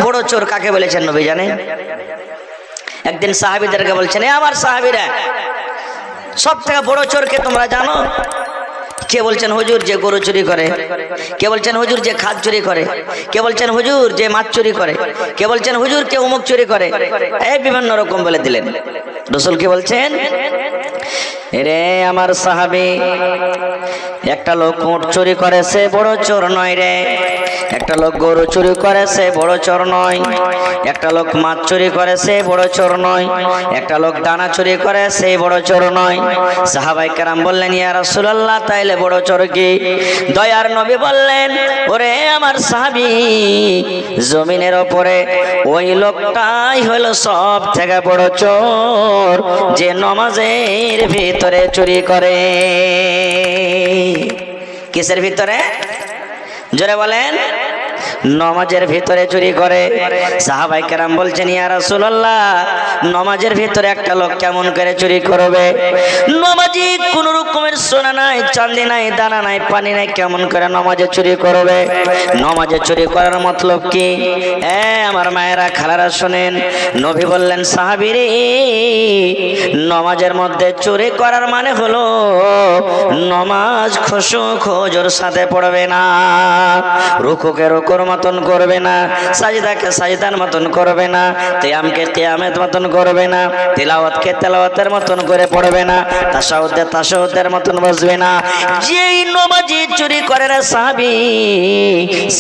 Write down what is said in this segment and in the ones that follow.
বড় চোর কাকে বলেছেন নবী জানেন? একদিন সাহাবীদেরকে বলছেন, এ আমার সাহাবীরা, সব থেকে বড় চোরকে তোমরা জানো? কে বলছেন হুজুর যে গরু চুরি করে, কে বলছেন হুজুর যে খাদ চুরি করে, কে বলছেন হুজুর যে মাছ চুরি করে, কে বলছেন হুজুর কে অমুক চুরি করে, এই বিভিন্ন রকম বলে দিলেন। রাসূল কি বলছেন? রে আমার সাহাবী, একটা লোক উট চুরি করেছে বড় চোর নয় রে, একটা লোক গরু চুরি করেছে বড় চোর নয়, একটা লোক মাছ চুরি করেছে বড় চোর নয়, একটা লোক দানা চুরি করেছে বড় চোর নয়। সাহাবায়ে কেরাম বললেন, ইয়া রাসূলুল্লাহ, তাইলে বড় চোর কি? দয়ার নবী বললেন, ওরে আমার সাহাবী, জমিনের উপরে ওই লোকটাই হলো সব থেকে বড় চোর, যে নামাজের ভিতরে চুরি করে। কিসের ভিতরে? জোরে বলেন। নামাজের ভিতরে চুরি করে। সাহাবায়ে কেরাম বলছেন, ইয়া রাসূলুল্লাহ, নামাজের ভিতরে একটা লোক কেমন করে চুরি করবে? নামাজি কোন রকমের সোনা নাই, চাঁদি নাই, দানা নাই, পানি নাই, কেমন করে নামাজে চুরি করবে? নামাজে চুরি করার মতলব কি? আমার মায়েরা খালারা শুনেন, নবী বললেন, সাহাবীরে, নামাজের মধ্যে চুরি করার মানে হলো নামাজ খুশু খুজুর সাথে পড়বে না, রুকুকে রুকুর মতন করবে না, সাজদাকে সাজদার মতন করবে না, কিয়ামকে কিয়ামের মতন করবে না, তিলাওয়াতকে তেলাওয়াতের মতন করে পড়বে না, তাশাহুদে তাশাহুদের মতন বসবে না। যেই নামাজি চুরি করে রে সাহাবী,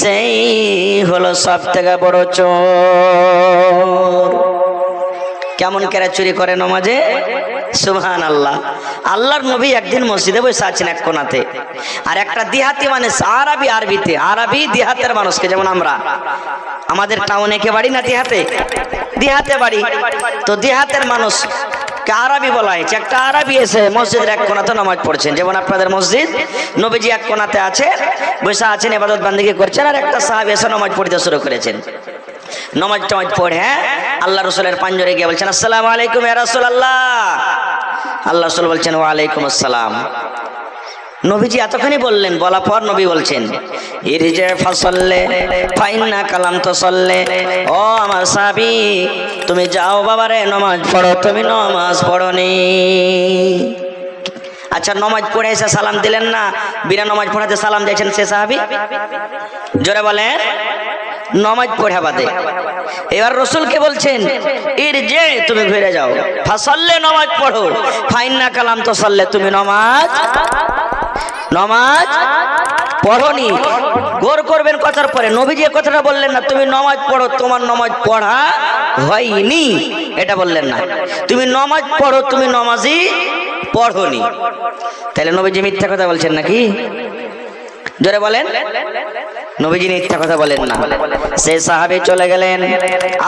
সেই হলো সবথেকে বড় চোর। কেমন করে চুরি করে নামাজে? সুবহানাল্লাহ। আল্লাহর নবী একদিন মসজিদে বসে আছেন এক কোণাতে, আর একটা দিহাতি মানুষ, আরবিতে, আরবি দিহাতের মানুষকে, যেমন আমরা, আমাদের টাউনে কে বাড়ি না দিহাতে বাড়ি, তো দিহাতের মানুষ আরবি বলা হয়েছে। একটা আরবি এসে মসজিদের এক কোণাতে নামাজ পড়ছেন, যেমন আপনাদের মসজিদ, নবীজি এক কোণাতে আছে, বসে আছেন, ইবাদত বান্দিগি করছেন, আর একটা সাহাবী এসে নামাজ পড়তে শুরু করেছেন। নামাজ টামাজ পড়ে আল্লাহ রাসূলের পাঞ্জরে গিয়ে বলছেন, আসসালামু আলাইকুম ইয়া রাসূলুল্লাহ। আল্লাহ রাসূল বলছেন, ওয়া আলাইকুম আসসালাম। নবীজি এতখানি বললেন, বলা পর নবী বলছেন, ইরজি ফাসাল্লি ফাইন্না কালাম তুসাল্লি, ও আমার সাহাবী, তুমি যাও বাবারে, নামাজ পড়ো, তুমি নামাজ পড়োনি। আচ্ছা, নামাজ পড়ে এসে সালাম দিলেন না, বিনা নামাজ পড়াতে সালাম দিয়েছেন সে সাহাবী? জোরে বলেন। নামাজ পড়া বাদে এবার রাসূলকে বলছেন, ইরজি, তুমি ঘুরে যাও, ফাসাল্লি, নামাজ পড়ো, ফাইন্না কালাম তুসাল্লি, তুমি নামাজ পড়োনি। গৌর করবেন কথার পরে। নবীজি এই কথাটা বললেন না, তুমি নামাজ পড়ো, তোমার নামাজ পড়া হয়নি, এটা বললেন না। তুমি নামাজ পড়ো, তুমি নামাজই পড়োনি। তাহলে নবীজি মিথ্যা কথা বলছেন নাকি? জোরে বলেন। নবীজি মিথ্যা কথা বলেন না। সেই সাহাবী চলে গেলেন,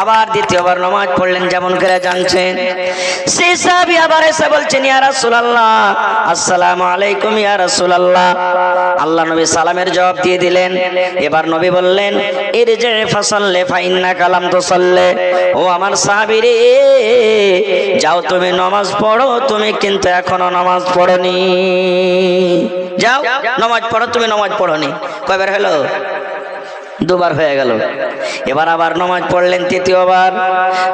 আবার দ্বিতীয়বার নামাজ পড়লেন যেমন করে জানছেন। সেই সাহাবী আবার এসে বলছেন, ইয়া রাসূলুল্লাহ, আসসালামু আলাইকুম ইয়া রাসূলুল্লাহ। আল্লাহ নবী সালামের জবাব দিয়ে দিলেন। এবার নবী বললেন, ইরজি ফাসাল্লি ফাইন্নাকা লাম তুসাল্লি, ও আমার সাহাবী রে, যাও তুমি নামাজ পড়ো, তুমি কিন্তু এখনো নামাজ পড়োনি। যাও নামাজ পড়ো, তুমি নামাজ পড়োনি। কয়বার হলো? দুবার হয়ে গেল। এবার আবার নামাজ পড়লেন তৃতীয়বার।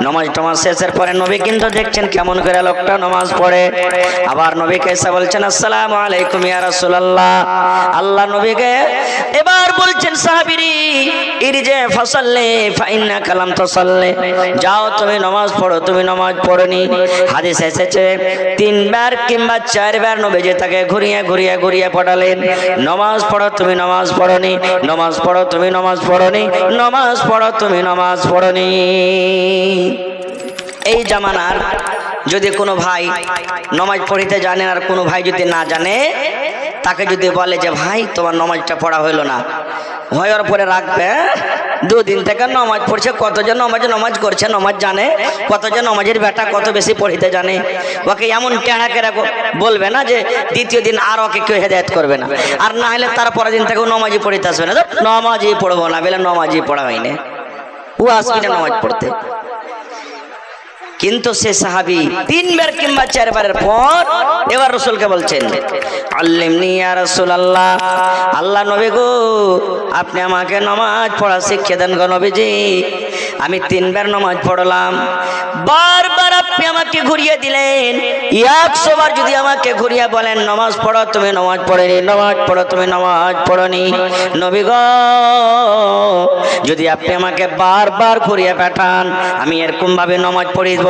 নামাজ শেষের পরে নবী কিন্তু দেখছেন কেমন করে লোকটা নামাজ পড়ে। আবার নবীকে এসে বলছেন, আসসালামু আলাইকুম ইয়া রাসূলুল্লাহ। আল্লাহ নবীকে এবার বলছেন, সাহাবীরি, ইরজি ফাসাল্লি ফাইন্নাকা লাম তুসাল্লি, যাও তুমি নামাজ পড়ো, তুমি নামাজ পড়োনি। হাদিস এসেছে তিনবার কিংবা চারবার নবীজি তাকে ঘুরিয়ে ঘুরিয়ে ঘুরিয়ে পড়ালেন, নামাজ পড়ো, তুমি নামাজ পড়োনি, নামাজ পড়ো, তুমি নামাজ পড়োনি, নামাজ পড়ো, তুমি নামাজ পড়োনি। এই জামানার যদি কোনো ভাই নামাজ পড়িতে জানে, আর কোনো ভাই যদি না জানে, তাকে যদি বলে যে ভাই তোমার নামাজটা পড়া হইল না, হওয়ার পরে রাখবে, দুদিন থেকে নামাজ পড়ছে, কতজন নামাজ করছে, নামাজ জানে, কতজন নামাজের বেটা কত বেশি পড়িতে জানে, ওকে এমন টেঁড়া কেড়া বলবে না যে দ্বিতীয় দিন আর ওকে কেউ হেদায়েত করবে না। আর না হলে তারপরের দিন থেকে নামাজই পড়িতে আসবে না, নামাজই পড়বো না বলে নামাজই পড়া হয়নি, ও আসবে না নামাজ পড়তে। কিন্তু সে সাহাবী তিনবার কিংবা চারবারের পর এবার রাসূলকে বলছেন, আল্লিমনি ইয়া রাসূলুল্লাহ, আল্লাহ নবী গো, আপনি আমাকে নামাজ পড়া শিখিয়ে দেন গো নবীজি। আমি 3 বার নামাজ পড়লাম, বারবার আপনি আমাকে ঘুরিয়ে দিলেন। 100 বার যদি আমাকে ঘুরিয়ে বলেন নামাজ পড়ো, তুমি নামাজ পড়েনি, নামাজ পড়ো, তুমি নামাজ পড়নি। নবী গো, যদি আপনি আমাকে বারবার ঘুরিয়ে পাঠান, আমি এরকম ভাবে নামাজ পড়িব,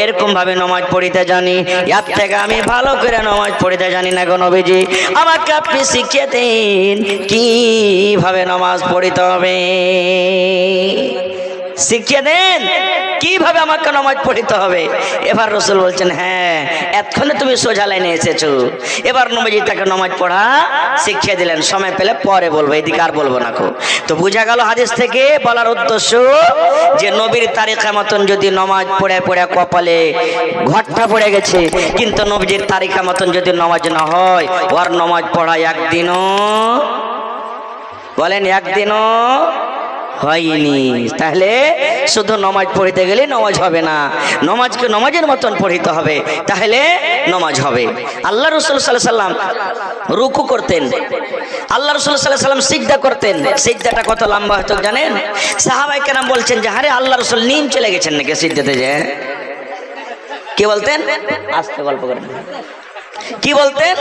এরকম ভাবে নামাজ পড়িতে জানি, এর থেকে আমি ভালো করে নামাজ পড়িতে জানি না গো নবীজি। আমাকে আপনি শিখিয়ে দিন কিভাবে নামাজ পড়িতে হবে, শিখিয়ে দেন কিভাবে আমাকে নামাজ পড়িতে হবে। এবার রাসূল বলছেন, হ্যাঁ এতক্ষণে তুমি সোজা লাইনে এসেছো। এবার নবীজি তাকে নামাজ পড়া শিখিয়ে দিলেন। সময় পেলে পরে বলবো, এদিকে আর বলবো না। তো বোঝা গেল হাদিস থেকে বলার উদ্দেশ্য যে নবীর তারিকা মতন যদি নামাজ পড়ে পড়ে কপালে ঘটটা পড়ে গেছে, কিন্তু নবীজির তারিকা মতন যদি নামাজ না হয়, ওর নামাজ পড়া একদিনও, বলেন একদিনও হয়নি। তাহলে শুধু নামাজ পড়িতে গেলে নামাজ হবে না, নামাজকে নামাজের মতন পড়িতে হবে, তাহলে নামাজ হবে। আল্লাহ রাসূল সাল্লাল্লাহু আলাইহি সাল্লাম রুকু করতেন, আল্লাহ রাসূল সাল্লাল্লাহু আলাইহি সাল্লাম সিজদা করতেন। সিজদাটা কত লম্বা হতো জানেন? সাহাবায়ে কেরাম বলছেন যে আরে আল্লাহ রাসূল নিম চলে গেছেন নাকি সিজদাতে? যে কি বলতেন? আস্তে গল্প করেন। কি বলতেন?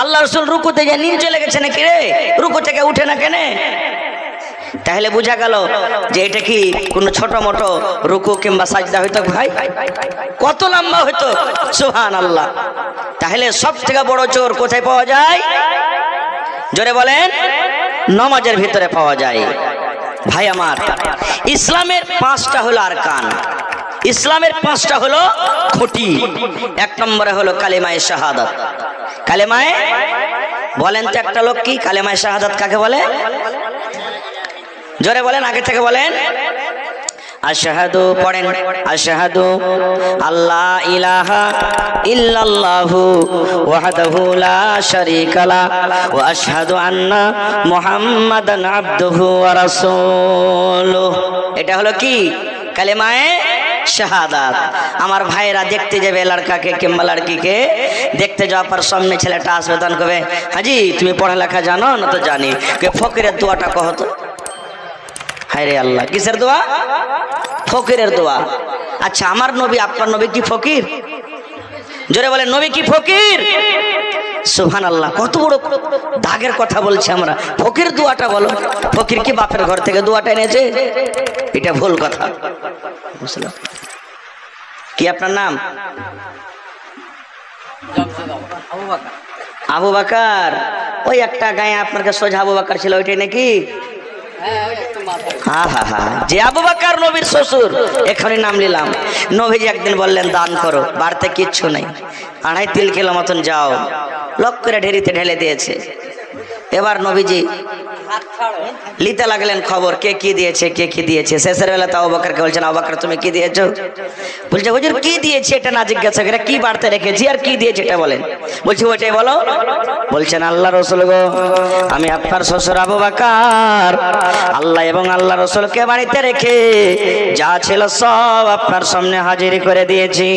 আল্লাহ রাসূল রুকুতে যে নিম চলে গেছে নাকি রে, রুকু থেকে উঠে না কেন? তাহলে বোঝা গেল যে এটা কি কোনো ছোট মোটো রুকু কিংবা সাজদা হইতো ভাই? কত লম্বা হইতো, সুবহানাল্লাহ। তাহলে সব থেকে বড় চোর কোথায় পাওয়া যায়? জোরে বলেন, নামাজের ভিতরে পাওয়া যায়। ভাই আমার, ইসলামের 5টা হলো আরকান, ইসলামের 5টা হলো খুঁটি। 1 নম্বরে হলো কালেমায়ে শাহাদাত। কালেমায়ে, বলেন তো একটা লোক কি কালেমায়ে শাহাদাত কাকে বলে? জোরে বলেন, আগে থেকে বলেন। আশহাদু, পড়েন আশহাদু আল্লা ইলাহা ইল্লাল্লাহু ওয়াহদাহু লা শারীকা লা ওয়া আশহাদু আন্না মুহাম্মাদান আবদুহু ওয়া রাসূলুহু। এটা হলো কি? কালেমায়ে শাহাদাত। আমার ভাইরা দেখতে যাবে লড়কাকে কিংবা লড়কিকে, দেখতে যাওয়ার পর সামনে ছেলেটা আসবে, তখন কবে হাজি তুমি পড়ালেখা জানো না? তো জানি। কে ফকিরের দোয়াটা কহ তো। হায় রে আল্লাহ, কিসের দোয়া? ফকিরের দোয়া। আচ্ছা, আমার নবী আপনার নবী কি ফকির? জোরে বলেন, নবী কি ফকির? সুবহানাল্লাহ, কত বড় দাগের কথা বলছি আমরা। ফকির দোয়াটা বলো, ফকির কি বাপের ঘর থেকে দোয়াটা এনেছে? এটা ভুল কথা। কি আপনার নাম? আবু বকর। ওই একটা গায়ে আপনার কাছে সোজা আবু বকর ছিল, ওইটাই নাকি? হ্যাঁ হ্যাঁ হ্যাঁ, যে আবু বকর নবীর শ্বশুর। এখানে নাম নিলাম। নবীজি একদিন বললেন দান করো, বাড়িতে কিচ্ছু নাই, 2.5-3 কিলো মতন যাও, লক করে ঢেরিতে ঢেলে দিয়েছে। এবার নবীজি লিতে লাগলেন খবর, কে কি দিয়েছে, কে কি দিয়েছে। শেষের বেলা তো আবু বকরকে বলছেন, আবু বকর তুমি কি দিয়েছো? বলছে হুজুর কি দিয়েছি এটা না জিজ্ঞাসা করে, কি বাড়তে রেখেছি আর কি দিয়েছি এটা বলেন। বলছি ওইটাই বলো। বলছেন আল্লাহ রাসূল গো, আমি আপনার শ্বশুর আবু বকর আল্লাহ এবং আল্লাহ রাসূলকে বাড়িতে রেখে যা ছিল সব আপনার সামনে হাজির করে দিয়েছি।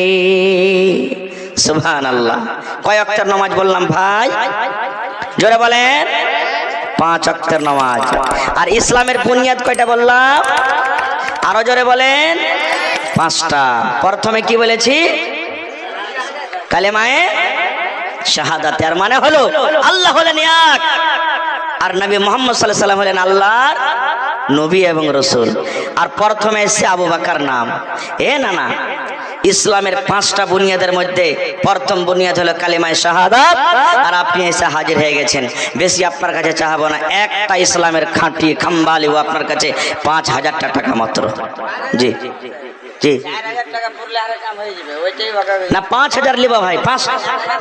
সুবহানাল্লাহ। কয় ওয়াক্তের নামাজ বললাম ভাই? জোরে বলেন, 5 ওয়াক্তের নামাজ। আর ইসলামের বুনিয়াদ কয়টা বললাম? আরো জোরে বলেন, 5টা। প্রথমে কি বলেছি? কালেমায়ে শাহাদাত। এর মানে হলো আল্লাহ হলেন এক, আর নবী মুহাম্মদ সাল্লাল্লাহু আলাইহি সাল্লাম হলেন আল্লাহর নবী এবং রাসূল। আর প্রথমে এসে আবু বকর নাম। না না, ইসলামের 5টা বুনিয়াদের মধ্যে প্রথম বুনিয়াদ হলো কালেমায়ে শাহাদাত। আর আপনি এসে হাজির হয়ে গেছেন। বেশি আপনার কাছে চাহাবো না, একটা ইসলামের খাঁটি খাম্বালি ও আপনার কাছে 5,000 টাকা মাত্র। জি জি, না 5,000 লিবা ভাই, 5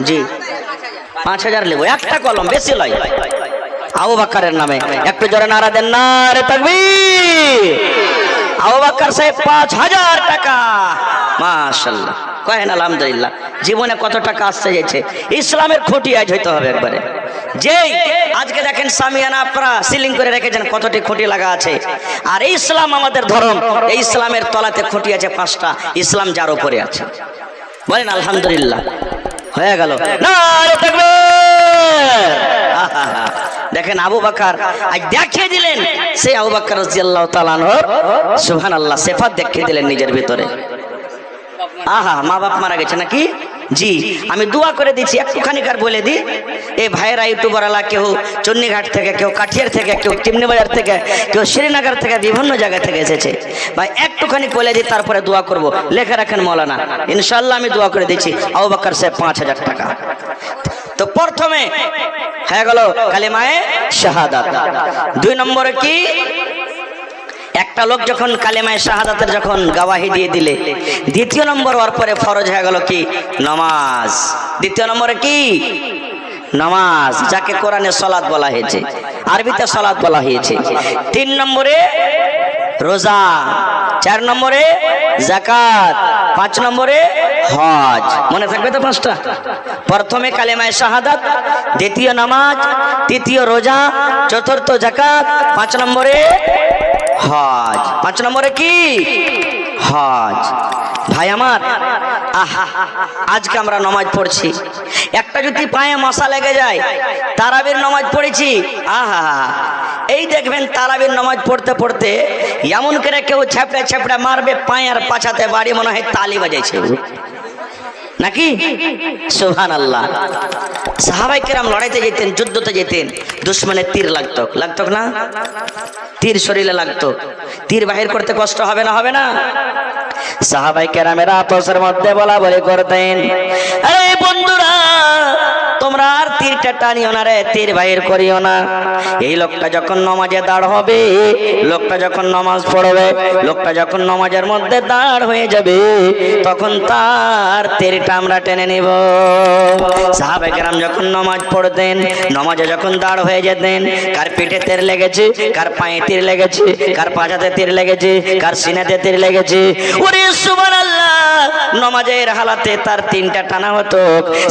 জি 5,000 লিব, একটা কলম, বেশি লয়। আবু বকরের নামে একটু জোরে নারা দেন, নারে তাকবীর। আবু বকর সাহেব 5,000 টাকা, মাশাআল্লাহ, কহেন আলহামদুলিল্লাহ। জীবনে কত টাকা আসছে যাচ্ছে। ইসলামের খুঁটি আজ হইতে হবে একবারে। যেই আজকে দেখেন সামিয়ানা আপনারা সিলিং করে রেখেছেন, কতটি খুঁটি লাগা আছে। আর এই ইসলাম আমাদের ধর্ম, এই ইসলামের তলাতে খুঁটি আছে 5টা। ইসলাম যার উপরে আছে, বলেন আলহামদুলিল্লাহ। হয়ে গেল, নারে তাকবীর। দেখেন আবু বকর আজ দেখিয়ে দিলেন সেই আবু বকর রাদিয়াল্লাহু তাআলা আনহুর সুবহানাল্লাহ সিফাত দেখিয়ে দিলেন নিজের ভিতরে। আহা, মা বাপ মারা গেছে নাকি? জি, আমি দোয়া করে দিচ্ছি, একটুখানি কার বলে দিই। এই ভাইয়েরা ইউটিউবাররা কেউ চন্ডীঘাট থেকে, কেউ কাঠিয়ার থেকে, কেউ টিমনি বাজার থেকে, কেউ শ্রীনগর থেকে, বিভিন্ন জায়গা থেকে এসেছে। ভাই একটুখানি বলে দিই, তারপরে দোয়া করব। লেখা রাখেন মৌলানা, ইনশাল্লাহ আমি দোয়া করে দিচ্ছি। আবু বকর সাহেব 5000 টাকা। তো প্রথমে হয়ে গেল কালেমায়ে শাহাদাত। 2 নম্বরে কি? একটা লোক যখন কালেমায়ে শাহাদাতের যখন গওয়াহি দিয়ে দিলে, দ্বিতীয় নম্বর ওর পরে ফরজ হয়ে গেল কি? নামাজ। দ্বিতীয় নম্বরে কি? নামাজ, যাকে কোরআনে সালাত বলা হয়েছে, আরবিতে সালাত বলা হয়েছে। 3 নম্বরে রোজা, 4 নম্বরে যাকাত, 5 নম্বরে হজ। মনে থাকবে তো 5টা? প্রথমে কালেমায়ে শাহাদাত, দ্বিতীয় নামাজ, তৃতীয় রোজা, চতুর্থ যাকাত, 5 নম্বরে হজ। 5 নম্বরে কি? হজ। ভাই আমার, আজকে আমরা নামাজ পড়ছি, একটা যদি পায়ে মশা লেগে যায়, তারাবির নামাজ পড়েছি, আহা এই দেখবেন তারাবির নামাজ পড়তে পড়তে এমন করে কেউ ছেপড়ে ছেপড়ে মারবে, পায়ের পাছাতে বাড়ি মনে হয় তালি বাজাইছে নাকি? সুবহানাল্লাহ। সাহাবায়ে কেরাম লড়াইতে যেতেন, যুদ্ধতে যেতেন, দুশমনের তীর লাগতো না? তীর শরীরে লাগতো, তীর বাহির করতে কষ্ট হবে না? হবে না? সাহাবায়ে কেরামেরা আপসের মধ্যে বলা বলি করতেন, এই বন্ধুরা তোমরা আর তীরটা টানিও না রে, তীর বাহির করিও না। এই লোকটা যখন নামাজে দাঁড় হবে, লোকটা যখন নামাজ পড়বে, লোকটা যখন নামাজের মধ্যে দাঁড় হয়ে যাবে, তখন তার তীরটা আমরা টেনে নিব। সাহাবায়ে কেরাম যখন নামাজ পড়তেন, নামাজে যখন দাঁড় হয়ে যেতেন, কার পিঠে তীর লেগেছে, কার পায়ে তীর লেগেছে, কার পাছাতে তীর লেগেছে, কার সিনাতে তীর লেগেছে, ওরে সুবহানাল্লাহ, নামাজের হালাতে তার 3টা টানা হতো।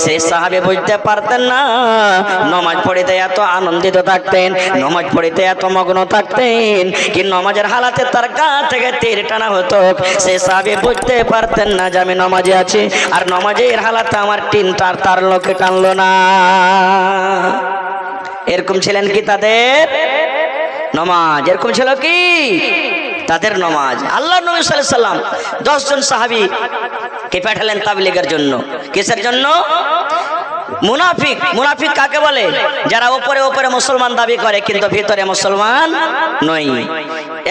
সেই সাহাবী বুঝতে পারতেন না, নামাজ পড়িতে এত আনন্দিত থাকতেন, নামাজ পড়িতে এত মগ্ন থাকতেন, কি নামাজের হালাতে তার গা থেকে তীর টানা হতো। সেই সাহাবী বুঝতে পারতেন না যে আমি নামাজে আছি, আর নামাজের হালাতে আমার তার লোকে টানলো না। এরকম ছিলেন কি তাদের নামাজ? এরকম ছিল কি তাদের নামাজ? আল্লাহর নবী সাল্লাল্লাহু আলাইহি সাল্লাম 10 জন সাহাবী কে পাঠালেন তাবলীগের জন্য। কিসের জন্য? মুনাফিক। মুনাফিক কাকে বলে? যারা উপরে উপরে মুসলমান দাবি করে কিন্তু ভিতরে মুসলমান নয়,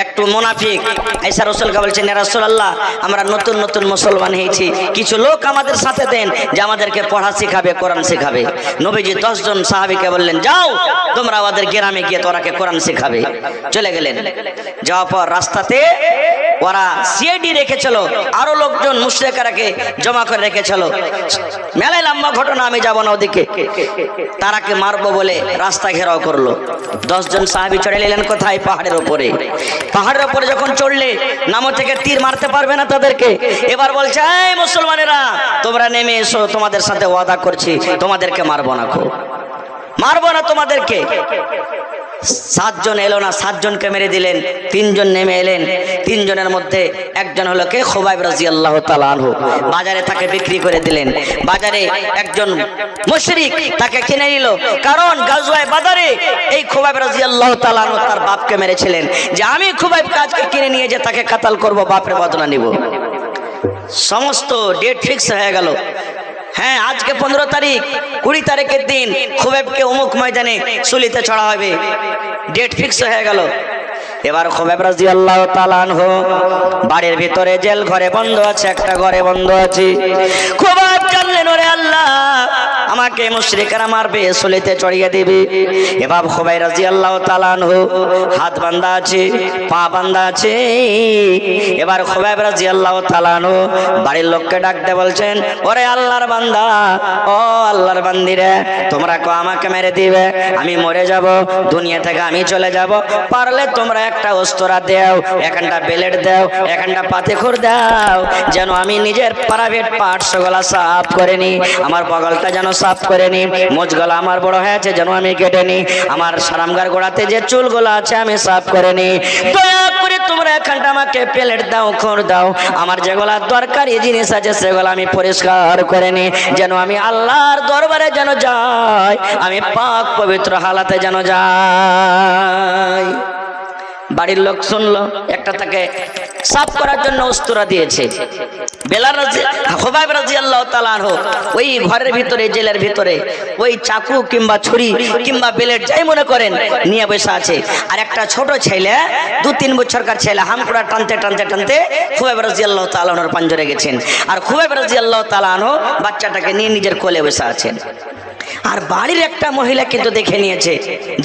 একটু মুনাফিক। আয়েশা রাসূলকে বলছেন, ইয়া রাসূলুল্লাহ, আমরা নতুন নতুন মুসলমান হয়েছি, কিছু লোক আমাদের সাথে দেন যে আমাদেরকে পড়া শেখাবে, কোরআন শেখাবে। নবীজি 10 জন সাহাবীকে বললেন, যাও তোমরা আমাদের গ্রামে গিয়ে তোরাকে কোরআন শেখাবে। চলে গেলেন। যাওয়ার পর রাস্তাতে ওরা সিআইডি রেখেছিল, আরো লোকজন মুশরিকরাকে জমা করে রেখেছিল। মেলায় লম্বা ঘটনা, আমি যাব না ওদিকে। তারাকে মারবো বলে রাস্তা ঘেরাও করলো। 10 জন সাহাবী চড়ে এলেন কোথায়? পাহাড়ের উপরে। পাহাড়ের উপরে যখন চড়লে, নামো থেকে তীর মারতে পারবে না তাদেরকে। এবার বলছে, এই মুসলমানেরা তোমরা নেমে এসো, তোমাদের সাথে ওয়াদা করছি তোমাদেরকে মারবো না, মারবো না তোমাদেরকে। 7 জন এলো না, 7 জনকে মেরে দিলেন। 3 জন নেমে এলেন। 3 জনের মধ্যে একজন হলো কে? খুবাইব রাদিয়াল্লাহু তাআলা আনহু। বাজারে তাকে বিক্রি করে দিলেন। বাজারে একজন মুশরিক তাকে কিনে নিল, কারণ গাজওয়ায়ে বাদরে এই খুবাইব রাদিয়াল্লাহু তাআলা আনহু তার বাপকে মেরেছিলেন, যে আমি খুবাইব কাজকে কিনে নিয়ে যে তাকে কাতাল করব, বাপের বদলা নিব। সমস্ত ডেট ফিক্স হয়ে গেল। হ্যাঁ, আজকে 15 তারিখ, 20 তারিখের দিন খুবাইবকে অমুক ময়দানে সুলিতে চড়া হবে, ডেট ফিক্স হয়ে গেল। এবার খুবাইব রাদিয়াল্লাহু তাআলা আনহু বাড়ির ভিতরে জেল ঘরে বন্ধ আছে, একটা ঘরে বন্ধ আছে। খুবাইব জানলেন, ওরে আল্লাহ, আমাকে মুশরিকরা মারবে, সুলিতে চড়িয়ে দিবে। এবার খুবাইব রাদিয়াল্লাহু তাআলা আনহু হাত বাঁধা আছে, পা বাঁধা আছে। এবার খুবাইব রাদিয়াল্লাহু তাআলা আনহু বাড়ির লোককে ডাকতে বলছেন, ওরে আল্লাহর বান্দা, ও আল্লাহর বান্দিরা, তোমরা কো আমাকে মেরে দিবে, আমি মরে যাব, দুনিয়া থেকে আমি চলে যাব, পারলে তোমরা একটা অস্ত্র দাও, এখানটা বেলেট দাও, এখানটা পাথেখুর দাও, যেন আমি নিজের প্রাইভেট পার্টস গুলা সাফ করে নি, আমার বগলটা যেন সাফ করে নি, মোজগুলো আমার বড় হয়েছে যেন আমি কেটে নি, আমার সারামগার গোড়াতে যে চুলগুলো আছে আমি সাফ করে নি, দয়া করে তোমরা এখানটা আমাকে প্লেট দাও খোর দাও, আমার যেগুলা দরকারি জিনিস আছে সেগুলো আমি পরিষ্কার করে নি, যেন আমি আল্লাহর দরবারে যেন যাই, আমি পাক পবিত্র হালাতে যেন যাই। বাড়ির লোক শুনলো, একটা তাকে সাফ করার জন্য উস্তুরা দিয়েছে। বেলাল খুবাইব রাদিয়াল্লাহু তাআলা আনহু ওই ঘরের ভিতরে, জেলের ভিতরে ওই চাকু কিংবা ছুরি কিংবা বেলেট যাই মনে করেন নিয়ে বসে আছে। আর একটা ছোট ছেলে, 2-3 বছরকার ছেলে হামকুড়া টানতে টানতে টানতে খুবাইব রাদিয়াল্লাহু তাআলা আনহুর পাঞ্জরে গেছেন। আর খুবাইব রাদিয়াল্লাহু তাআলা আনহু বাচ্চাটাকে নিয়ে নিজের কোলে বসে আছেন। আর বাড়ির একটা মহিলা কিন্তু দেখে নিয়েছে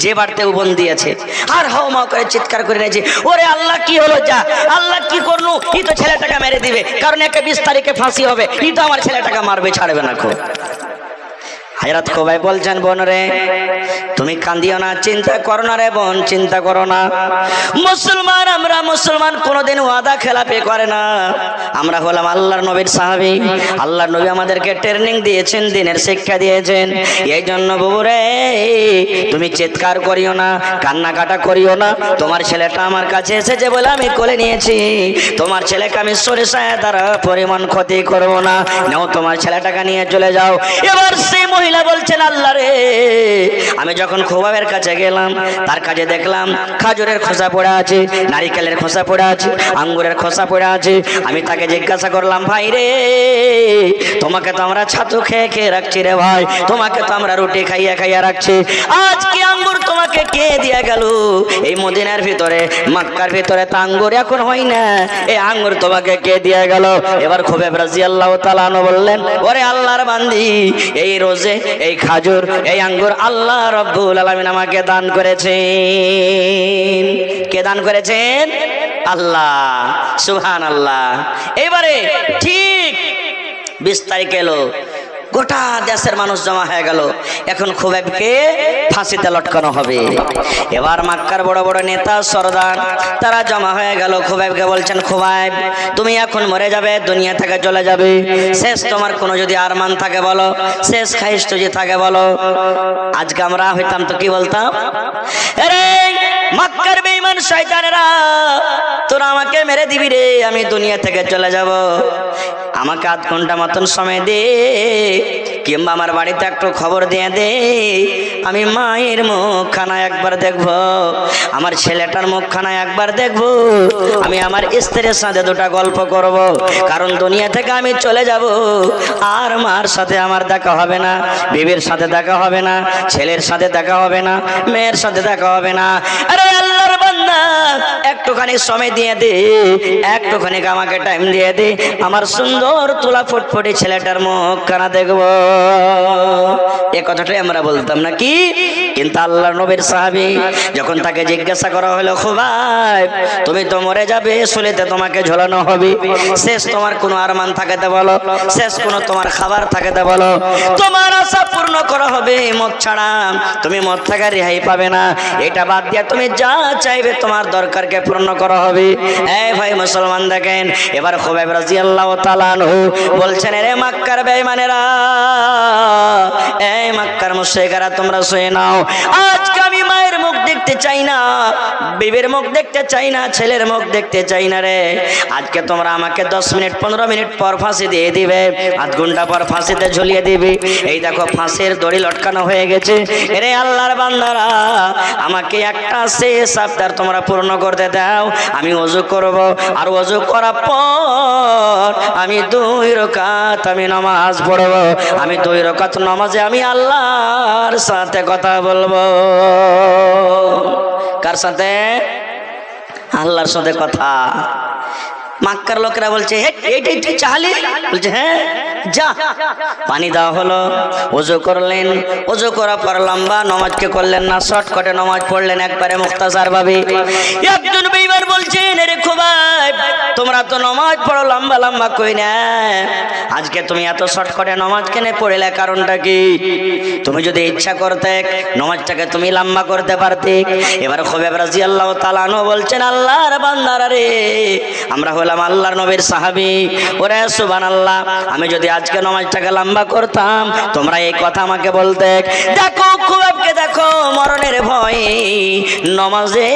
যে বাড়িতে বন্দি আছে, আর হাও মাও করে চিৎকার করে নিয়েছে, ওরে আল্লাহ কি হলো, যা আল্লাহ কি করলো, ই তো ছেলেটাকে মেরে দিবে, কারণ একটা 20 তারিখে ফাঁসি হবে, ই তো আমার ছেলেটাকে মারবে, ছাড়বে না। খুব হযরত খুবাইব বলছেন, বোন রে তুমি কান্দিও না, চিন্তা করো না রে বোন, চিন্তা করো না। মুসলমান, আমরা মুসলমান কোনোদিন ওয়াদা খেলাপি করে না। আমরা হলাম আল্লাহর নবীর সাহাবী। আল্লাহর নবী আমাদেরকে ট্রেনিং দিয়েছেন, দিনের শিক্ষা দিয়েছেন। এই জন্য বাবু রে তুমি চিৎকার করিও না, কান্নাকাটা করিও না। তোমার ছেলেটা আমার কাছে এসেছে বলে আমি কোলে নিয়েছি, তোমার ছেলেকে আমি সরিষায় দ্বারা পরিমাণ ক্ষতি করবো না, নাও তোমার ছেলেটাকে নিয়ে চলে যাও। এবার সেই মহিলা বলছেন, আল্লাহ রে আমি যখন খুবাইবের কাছে গেলাম, তার কাছে দেখলাম খাজুরের খোসা পড়ে আছে, নারিকেলের খোসা পড়ে আছে, আঙ্গুরের খোসা পড়ে আছে। আমি তাকে জিজ্ঞাসা করলাম, ভাই রে তোমাকে তো আমরা ছাতু খেয়ে খেয়ে রাখছি রে ভাই, তোমাকে তো আমরা রুটি খাইয়া খাইয়া রাখছি, আজকে আঙ্গুর তোমাকে কে দিয়া গেল? এই মদিনার ভিতরে, মক্কার ভিতরে তো আঙ্গুর এখন হয় না, এই আঙ্গুর তোমাকে কে দিয়া গেল? এবার খুবাইব রাদিয়াল্লাহু তাআলা আনহু বললেন, ওরে আল্লাহর বান্দি, এই রোজে এই খাজুর এই আঙ্গুর আল্লাহ রব্বুল আলামিন আমাকে দান করেছেন। কে দান করেছেন? আল্লাহ, সুবহানাল্লাহ। এবারে ঠিক 20 তারিখ এলো, গোটা দেশের মানুষ জমা হয়ে গেল, এখন খুবাইবকে ফাঁসিতে লটকানো হবে। এবার মক্কার বড় বড় নেতা সরদার তারা জমা হয়ে গেল, খুবাইবকে বলছেন, খুবাইব তুমি এখন মরে যাবে, দুনিয়া থেকে চলে যাবে, শেষ তোমার কোনো যদি আরমান থাকে বলো, শেষ খাইশ যদি থাকে বলো। আজকে আমরা হইতাম তো কি বলতাম, আরে মক্কার বেঈমান শয়তানেরা তোরা আমাকে মেরে দিবি রে, আমি দুনিয়া থেকে চলে যাব, আমাকে আধ ঘন্টা মতন সময় দে, কিংবা আমার বাড়িতে একটু খবর দিয়ে দে, আমি মায়ের মুখখানা একবার দেখবো, আমার ছেলেটার মুখখানা একবার দেখবো, আমি আমার স্ত্রীর সাথে দুটা গল্প করব, কারণ দুনিয়া থেকে আমি চলে যাব, আর মার সাথে আমার দেখা হবে না, বিবির সাথে দেখা হবে না, ছেলের সাথে দেখা হবে না, মেয়ের সাথে দেখা হবে না। আরে আল্লাহর বান্দা একটুখানি সময় দিয়ে দে, একটুখানি আমাকে টাইম দিয়ে দে, আমার সুন্দর তোলা ফুটফুটি ছেলেটার মুখখানা দেখবো। এ কথাটাই আমরা বলতাম নাকি? কিন্তু আল্লাহর নবীর সাহাবী যখন তাকে জিজ্ঞাসা করা হলো, খুবাইব তুমি তো মরে যাবে, শুলিতে তোমাকে ঝোলানো হবে, শেষ তোমার কোনো আরমান থাকেতে বলো, শেষ কোনো তোমার খাবার থাকেতে বলো, তোমার আশা পূর্ণ করা হবে মদ ছাড়া, তুমি মদ থেকে রেহাই পাবে না, এটা বাদ দিয়া তুমি যা চাইবে তোমার দরকারকে পূর্ণ করা হবে। এই ভাই মুসলমান দেখেন, এবার খুবাইব রাদিয়াল্লাহু তাআলা আনহু বলছেন, রে মক্কার বেঈমানেরা, এই মক্কার মুশরিকরা তোমরা শুনে নাও, আজকে আমি মায়ের মুখ দেখতে চাই না, বিবির মুখ দেখতে চাই না, ছেলের মুখ দেখতে চাই না রে, আজকে তোমরা আমাকে 10 মিনিট 15 মিনিট পর ফাঁসি দিয়ে দিবে, আধ ঘন্টা পর ফাঁসিতে ঝুলিয়ে দিবে। এই দেখো ফাঁসির দড়ি লটকানো হয়ে গেছে। রে আল্লাহর বান্দারা, আমাকে একটা শেষ আবদার তোমরা পূর্ণ করতে দাও, আমি ওযু করব, আর ওযু করার পর আমি 2 রাকাত আমি নামাজ পড়ব, আমি 2 রাকাত নামাজে আমি আল্লাহর সাথে কথা বলবো। কার সাথে? আল্লাহর সাথে কথা। মক্কার লোকেরা বলছে, এইটাই তুই চাইলি? বলছে, হ্যাঁ যা। পানি দেওয়া হলো, ওযু করলেন, ওযু করার পর লম্বা নামাজকে করলেন না, শর্টকাটে নামাজ পড়লেন একবারে মুখতাসার ভাবে। একজন বেঈমান বলছেন, রে খুবাইব তোমরা তো নামাজ পড়ো লম্বা লম্বা কই না, আজকে তুমি এত শর্টকাটে নামাজ কেনে পড়লে, কারণটা কি? তুমি যদি ইচ্ছা করতে নামাজটাকে তুমি লম্বা করতে পারতে। এবার খুবাইব রাদিয়াল্লাহু তাআলা আনহু বলছেন, আল্লাহর বান্দারা রে, আমরা হলাম আল্লাহর নবীর সাহাবী, ওরে সুবহানাল্লাহ, আমি যদি আজকে নামাজটাকে লম্বা করতাম তোমরা এই কথা আমাকে বলতে। দেখো খুবাইবকে দেখো, মরণের ভয়ে নামাজে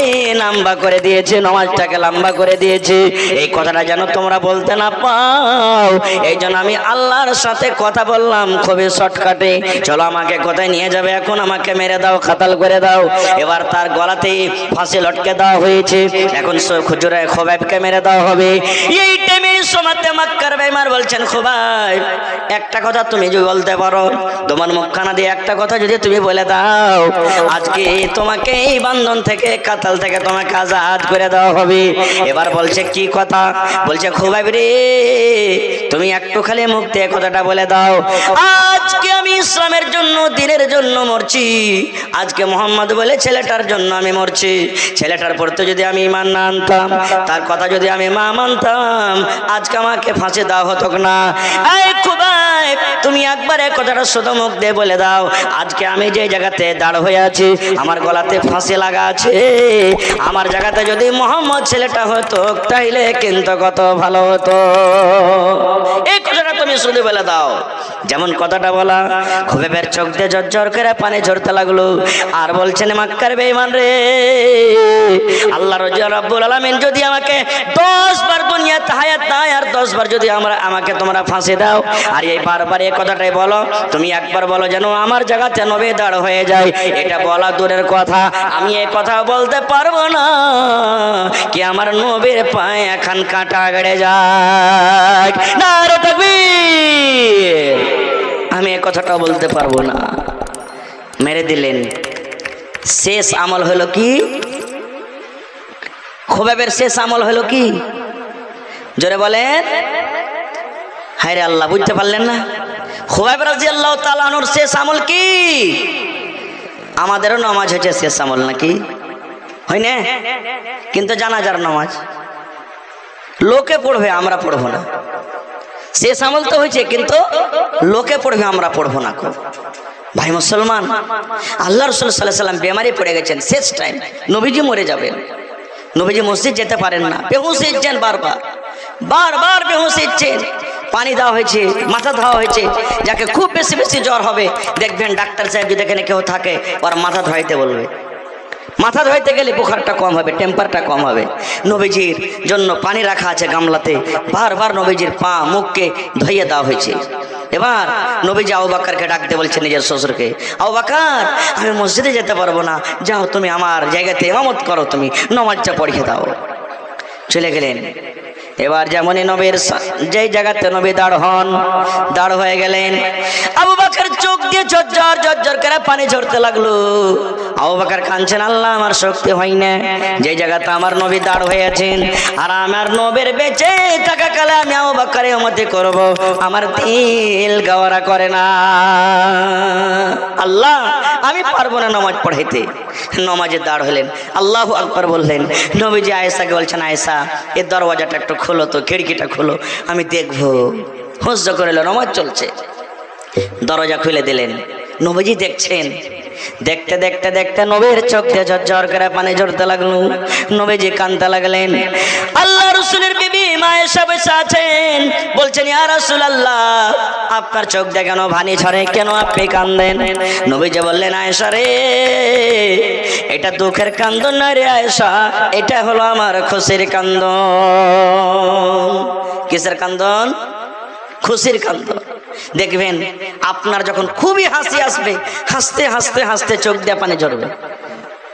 লম্বা করে দিয়েছে, নামাজ নমাজটাকে লম্বা করে দিয়েছে। এই কথাটা যেন তোমরা বলতে না পাও, এই জন্য আমি আল্লাহর সাথে কথা বললাম খুবই শর্টকাটে। চলো আমাকে কোথায় নিয়ে যাবে এখন, আমাকে মেরে দাও, খাতাল করে দাও। এবার তার গলাতে ফাঁসি লটকে দেওয়া হয়েছে, এখন খুজুরে খোবাইবকে মেরে দেওয়া হবে। এই টাইমের সময়তে মক্কার বেঈমান বলছেন, খোবাইব একটা কথা তুমি যদি বলতে পারো, তোমার মুখখানা দিয়ে একটা কথা যদি তুমি বলে দাও, আজকে তোমাকে এই বান্ধন থেকে, কাতাল থেকে তোমাকে আজাদ করে দেওয়া হবে। এবার বলছে কি কথা? বলছে খোবাইব রে, তুমি একটু খালি মুখ দিয়ে কথাটা বলে দাও, আজকে আমি ইসলামের জন্য, দ্বীনের জন্য মরছি। আজকে মোহাম্মদ বলে ছেলেটার জন্য আমি মরছি। ছেলেটার পড়তে যদি আমি ঈমান না আনতাম, তার কথা যদি আমি মা মানতাম, আজকে আমাকে ফাঁসি দেওয়া হতো না। এই খোবাইব, তুমি একবার এই কথাটা শুধু মুখ দিয়ে বলে দাও, আজকে আমি যে জায়গাতে দাঁড় হয়ে আছি, আমার গলাতে ফাঁসি লাগা আছে, আমার জায়গাতে যদি মোহাম্মদ ছেলেটা হতো, তাইলে কিন্তু কত ভালো হতো। এই কথাটা তুমি শুধু বলে দাও। যেমন কথাটা বলা, খোবাইবের চোখ দিয়ে ঝরঝর করে পানি ঝরতে লাগলো। আর বলছেন, মক্কার বেঈমান রে, আল্লাহ রাব্বুল আলামিন যদি আমাকে 10 বার দুনিয়াতে হায়াত দেয়, আর 10 বার যদি আমাকে তোমরা ফাঁসি দাও, আর এই বারবার এই কথাটাই বলো, তুমি একবার বলো যেন আমার জায়গাতে নবী দাঁড় হয়ে যায়, এটা বলা দূরের কথা, আমি এই কথা বলতে পারবো না কি আমার নবীর পায়ে এখন কাঁটা গড়ে যায়। নারে তাকবীর! আমি এই কথাটা বলতে পারবো না। মেরে দিলেন। শেষ আমল হলো কি? খোবাইবের শেষ আমল হলো কি? জোরে বলেন। হায়রে আল্লাহ, বুঝতে পারলেন না? খোবাইব রাদিয়াল্লাহু তাআলা আনহুর শেষ আমল কি? আমাদেরও নামাজ হয়েছে শেষ আমল নাকি? হয় না? কিন্তু জানাজার নামাজ লোকে পড়বে, আমরা পড়বো না। শেষ আমল তো হয়েছে, কিন্তু লোকে পড়বে, আমরা পড়বো না। ভাই মুসলমান, আল্লাহ রাসূল সাল্লাল্লাহু আলাইহি ওয়াসাল্লাম বেমারি পড়ে গেছেন, শেষ টাইম, নবীজি মরে যাবেন। নবীজি মসজিদ যেতে পারেন না, বেহুশ হচ্ছেন, বারবার বেহুশ হচ্ছেন। পানি দেওয়া হয়েছে, মাথা ধোয়া হয়েছে। যাকে খুব বেশি বেশি জ্বর হবে, দেখবেন ডাক্তার সাহেব যদি এখানে কেউ থাকে, ওর মাথা ধোয়াইতে বলবে। মাথা ধোয়াইতে গেলে বুখারটা কম হবে, টেম্পারটা কম হবে। নবীজির জন্য পানি রাখা আছে গামলাতে, বারবার নবীজির পা মুখকে ধুইয়ে দেওয়া হয়েছে। এবার নবীজি আবু বকরকে ডাকতে বলছে, নিজের শ্বশুরকে, আবু বকর, আমি মসজিদে যেতে পারবো না, যাও তুমি আমার জায়গাতে ইমামত করো, তুমি নামাজটা পড়িয়ে দাও। চলে গেলেন। এবার যেমনই নবীর যেই জায়গাতে নবী দাঁড় হয়ে গেলেন, আবু বকর চোখ দিয়ে ঝরঝর করে পানি ঝরতে লাগলো। আবু বকর কাঁদছেন, আল্লাহ আমার শক্তি হয় না, যে জায়গাতে আমার নবী দাঁড় হয়ে আছেন, আর আমার নবীর বেঁচে থাকা কালে আমি আবু বকরের উম্মতি করব, আমার দিল গাওয়ারা করে না। আল্লাহ, আমি পারবো না নামাজ পড়াইতে। নামাজে দাঁড় হলেন, আল্লাহু আকবার বললেন। নবীজি আয়েশাকে বলছেন, আয়েশা, এর দরওয়াজাটা একটু খোলো তো, খিড়কিটা খোলো, আমি দেখবো। হুঁশ করে এলো, নামাজ চলছে। দরজা খুলে দিলেন। নবীজি দেখছেন। দেখতে দেখতে দেখতে নবীর চোখ দিয়ে ঝরঝর করে পানি ঝরতে লাগলো। নবীজি কাঁদতে লাগলেন। আল্লাহ রাসূলের বিবি মা আয়েশা বসে আছেন, বলছেন, ইয়া রাসূলুল্লাহ, আপনার চোখ দিয়ে কেন পানি ঝরে, কেন আপনি কাঁদেন? নবীজি বললেন, আয়েশা রে, এটা দুঃখের কান্দন না রে আয়েশা, এটা হলো আমার খুশির কান্দন। কিসের কান্দন? খুশির কান্দন। দেখবেন আপনার যখন খুবই হাসি আসবে, হাসতে হাসতে হাসতে চোখ দিয়ে পানি ঝরবে।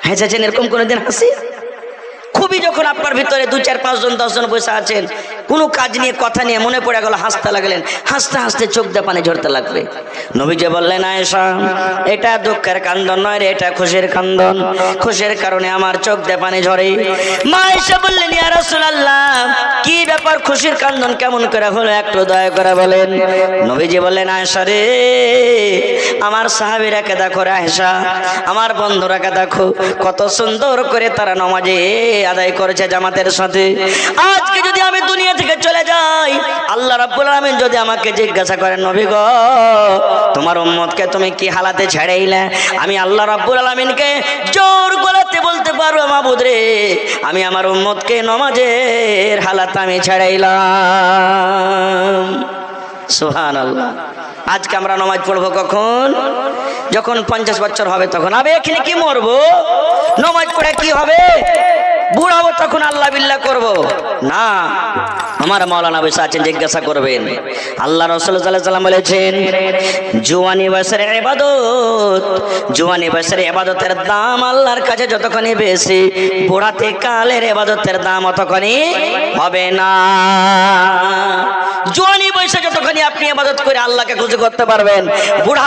হেসেছেন এরকম কোনোদিন হাসি? খুবই যখন আপনার ভিতরে 2, 4, 5 জন 10 জন বসে আছেন, কোনো কাজ নিয়ে কথা নিয়ে মনে পড়ে গেল, হাসতে লাগলেন, হাসতে হাসতে চোখ দিয়ে পানি ঝরতে লাগবে। নবীজি বললেন, আয়েশা, এটা দুঃখের কান্দন নয় রে, এটা খুশির কান্দন, খুশির কারণে আমার চোখ দিয়ে পানি ঝরে। মা আয়েশা বললেন, ইয়া রাসূলুল্লাহ, কি ব্যাপার, খুশির কান্দন কেমন করে হলো, একটু দয়া করে বলেন। নবীজি বললেন, আয়েশা রে, আমার সাহাবীরাকে দেখো রে আয়েশা, আমার বন্ধুরাকে দেখো, কত সুন্দর করে তারা নামাজে আদায় করেছে জামাতের সাথে। আজকে যদি আমি দুনিয়া থেকে চলে যাই, আল্লাহ রাব্বুল আলামিন যদি আমাকে জিজ্ঞাসা করেন, নবী গো, তোমার উম্মতকে তুমি কি হালাতে ছেড়েইলে, আমি আল্লাহ রাব্বুল আলামিনকে জোর গলাতে বলতে পারবো, মাবুদ রে, আমি আমার উম্মতকে নামাজের হালাত আমি ছেড়েইলাম। সুবহানাল্লাহ। আজকে আমরা নামাজ পড়বো কখন? যখন 50 বছর হবে তখন। আবে এখানে কি মরবো? নামাজ পড়ে কি হবে? বুড়াবো তখন আল্লাহ বিল্লাহ করব না। আমার মাওলানা বসে আছেন, জিজ্ঞাসা করবেন। আল্লাহ রাসূল সাল্লাল্লাহু আলাইহি ওয়াসাল্লাম বলেছেন, জওয়ানি বয়সের ইবাদত, জওয়ানি বয়সের ইবাদতের দাম আল্লাহর কাছে যতখানি বেশি, বুড়াতে কালের ইবাদতের দাম অতখানি হবে না। জওয়ানি বয়সে যতখানি আপনি ইবাদত করে আল্লাহকে খুশি করতে পারবেন, বুড়া